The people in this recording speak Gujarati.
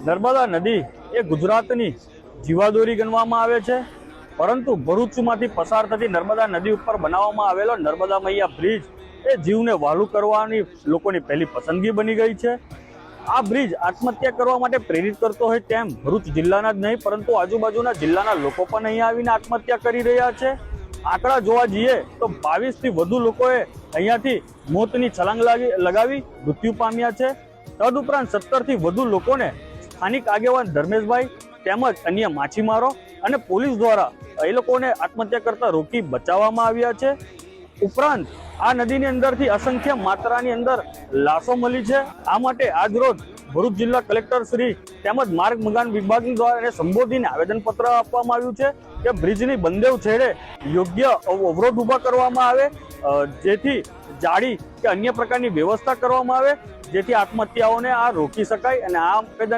નર્મદા નદી એ ગુજરાતની જીવાદોરી ગણવામાં આવે છે, પરંતુ ભરૂચમાંથી પસાર થતી નર્મદા નદી ઉપર બનાવવામાં આવેલો નર્મદા મૈયા બ્રિજ એ જીવને વહાલું કરવાની લોકોની પહેલી પસંદગી બની ગઈ છે। આ બ્રિજ આત્મહત્યા કરવા માટે પ્રેરિત કરતો હોય તેમ ભરૂચ જિલ્લાના જ નહીં પરંતુ આજુબાજુના જિલ્લાના લોકો પણ અહીંયા આવીને આત્મહત્યા કરી રહ્યા છે। આંકડા જોવા જઈએ તો 22થી વધુ લોકોએ અહીંયાથી મોતની છલાંગ લગાવી મૃત્યુ પામ્યા છે। તદુપરાંત 17થી વધુ લોકોને સ્થાનિક આગેવાન ધર્મેશભાઈ તેમજ અન્ય માછીમારો અને પોલીસ દ્વારા એ લોકોને આત્મહત્યા કરતા રોકી બચાવવામાં આવ્યા છે। ઉપરાંત આ નદીની અંદરથી અસંખ્ય માત્રાની અંદર લાશો મળી છે। આ માટે આજરોજ ભરૂચ જિલ્લા કલેક્ટર શ્રી તેમજ માર્ગ મકાન વિભાગ દ્વારા સંબોધીને આવેદનપત્ર આપવામાં આવ્યું છે કે બ્રિજની બંને છેડે યોગ્ય અવરોધ ઉભા કરવામાં આવે, જેથી જાળી કે અન્ય પ્રકારની વ્યવસ્થા કરવામાં આવે, જેથી આત્મહત્યાઓને આ રોકી શકાય। અને આ આવેદન